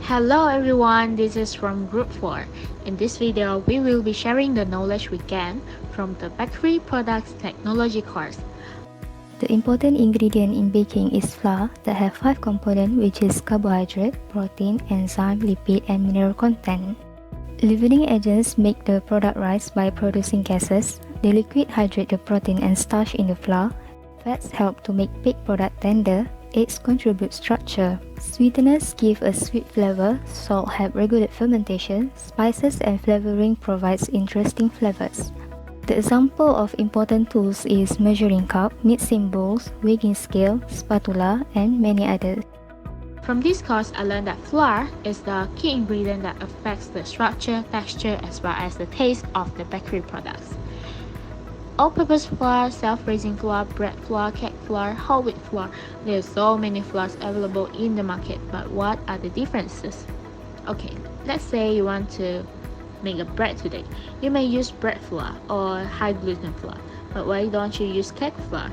Hello everyone, this is from Group 4. In this video, we will be sharing the knowledge we gain from the Bakery Products Technology course. The important ingredient in baking is flour that have 5 components, which is carbohydrate, protein, enzyme, lipid, and mineral content. Leavening agents make the product rise by producing gases. The liquid hydrate the protein and starch in the flour. Fats help to make baked product tender. Eggs contribute structure. Sweeteners give a sweet flavor. Salt help regulate fermentation. Spices and flavoring provides interesting flavors. The example of important tools is measuring cup, mixing bowls, weighing scale, spatula, and many others. From this course, I learned that flour is the key ingredient that affects the structure, texture, as well as the taste of the bakery products. All-purpose flour, self-raising flour, bread flour, cake flour, whole wheat flour. There are so many flours available in the market, but what are the differences? Okay, let's say you want to make a bread today. You may use bread flour or high gluten flour, but why don't you use cake flour?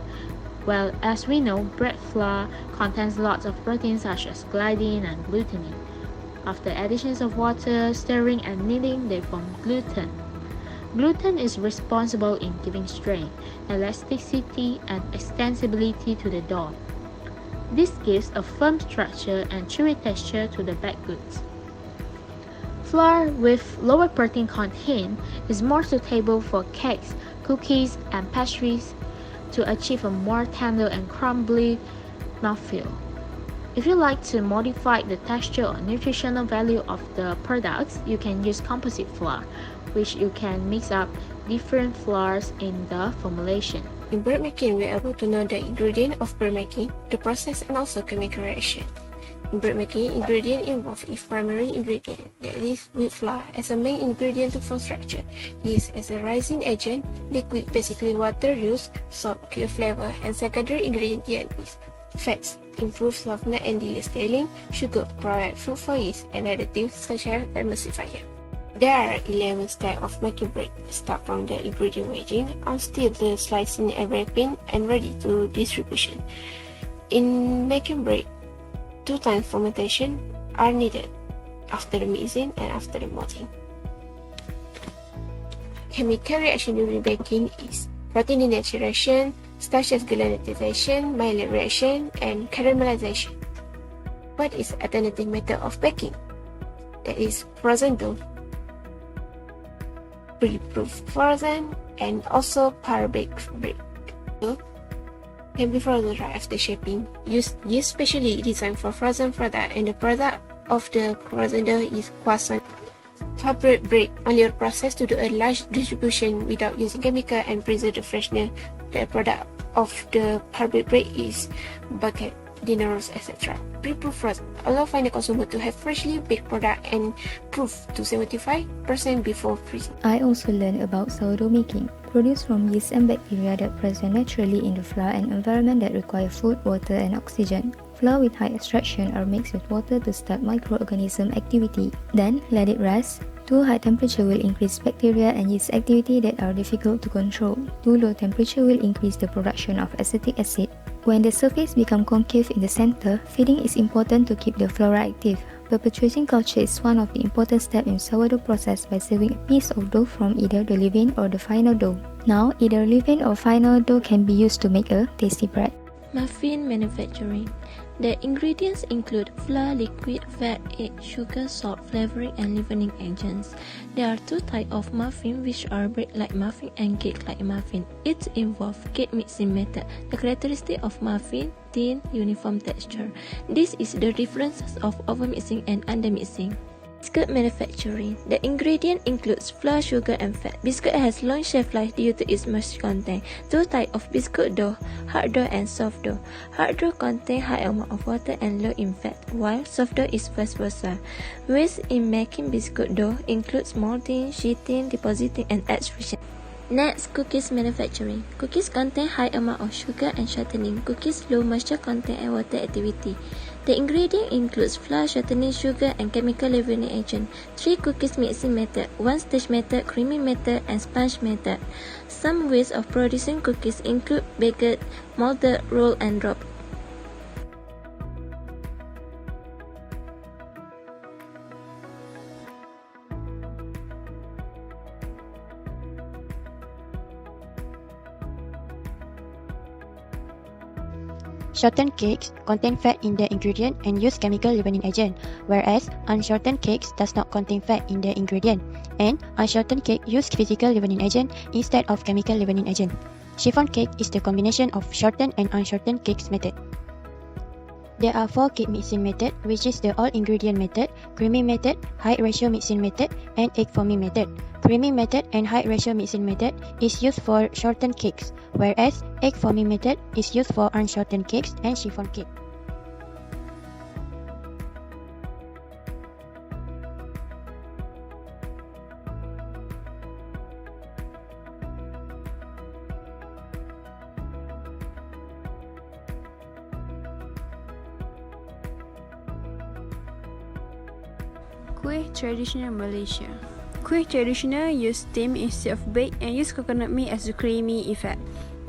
Well, as we know, bread flour contains lots of proteins such as gliadin and glutenin. After additions of water, stirring and kneading, they form gluten. Gluten is responsible in giving strength, elasticity, and extensibility to the dough. This gives a firm structure and chewy texture to the baked goods. Flour with lower protein content is more suitable for cakes, cookies, and pastries to achieve a more tender and crumbly mouthfeel. If you like to modify the texture or nutritional value of the products, you can use composite flour, which you can mix up different flours in the formulation. In bread making, we are able to know the ingredient of bread making, the process, and also chemical reaction. In bread making, ingredient involved is primary ingredient, that is wheat flour as a main ingredient to form structure. Yeast as a rising agent, liquid basically water used, salt give flavor, and secondary ingredient is fats, improve softness and delay scaling, sugar provide food for yeast, and additives such as emulsifier. There are 11 steps of making bread. Start from the ingredient weighing, until the slicing and wrapping, and ready to distribution. In making bread, 2 times fermentation are needed, after the mixing and after the malting. Chemical reaction during baking is protein denaturation, starches granulation, Maillard reaction, and caramelization. What is alternative method of baking? That is frozen dough, pre-proof frozen, and also par-baked bread. Dough can be frozen right after shaping. Yeast specially designed for frozen product, and the product of the frozen dough is croissant. Par-baked bread only a process to do a large distribution without using chemical and preserve the freshness. The product of the par-baked bread is baguette, dinner rolls, etc. Pre-proof frozen allow final consumer to have freshly baked product and proof to 75% before freezing. I also learned about sourdough making, produced from yeast and bacteria that present naturally in the flour and environment that require food, water, and oxygen. Flour with high extraction are mixed with water to start microorganism activity. Then let it rest. Too high temperature will increase bacteria and yeast activity that are difficult to control. Too low temperature will increase the production of acetic acid. When the surface becomes concave in the center, feeding is important to keep the flour active. Perpetuating culture is one of the important steps in sourdough process by saving a piece of dough from either the leaven or the final dough. Now, either leaven or final dough can be used to make a tasty bread. Muffin manufacturing. The ingredients include flour, liquid, fat, egg, sugar, salt, flavoring, and leavening agents. There are 2 types of muffin, which are bread-like muffin and cake-like muffin. It involves cake mixing method. The characteristic of muffin, thin, uniform texture. This is the differences of over-mixing and under-mixing. Biscuit manufacturing. The ingredient includes flour, sugar, and fat. Biscuit has long shelf life due to its moisture content. 2 types of biscuit dough, hard dough and soft dough. Hard dough contains high amount of water and low in fat, while soft dough is vice versa. Ways in making biscuit dough includes molding, sheeting, depositing, and extrusion. Next, cookies manufacturing. Cookies contain high amount of sugar and shortening. Cookies low moisture content and water activity. The ingredient includes flour, shortening, sugar, and chemical leavening agent. 3 cookies mixing method, 1 stage method, creaming method, and sponge method. Some ways of producing cookies include baked, molded, rolled, and dropped. Shortened cakes contain fat in their ingredient and use chemical leavening agent, whereas unshortened cakes does not contain fat in their ingredient, and unshortened cake use physical leavening agent instead of chemical leavening agent. Chiffon cake is the combination of shortened and unshortened cakes method. There are 4 cake mixing method, which is the all ingredient method, creaming method, high ratio mixing method, and egg forming method. Creaming method and high ratio mixing method is used for shortened cakes, whereas egg forming method is used for unshortened cakes and chiffon cake. Kuih traditional Malaysia. Kuih traditional use steam instead of bake and use coconut milk as the creamy effect.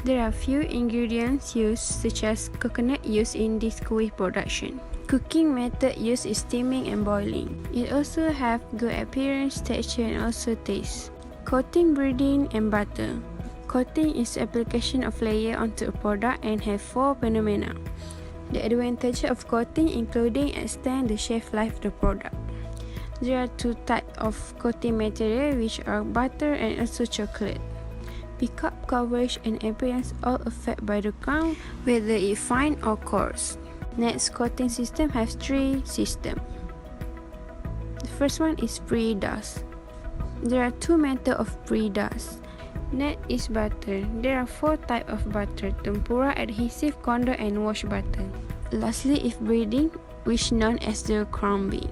There are few ingredients used such as coconut used in this kuih production. Cooking method used is steaming and boiling. It also have good appearance, texture and also taste. Coating, breading and butter. Coating is application of layer onto a product and have 4 phenomena. The advantage of coating including extend the shelf life of the product. There are 2 types of coating material which are butter and also chocolate. Pickup, coverage and appearance all affected by the crown, whether it fine or coarse. Next coating system has 3 systems. The first one is pre-dust. There are 2 methods of pre-dust. Next is butter. There are 4 types of butter: tempura, adhesive, condor and wash butter. Lastly is breading, which known as the crumbing.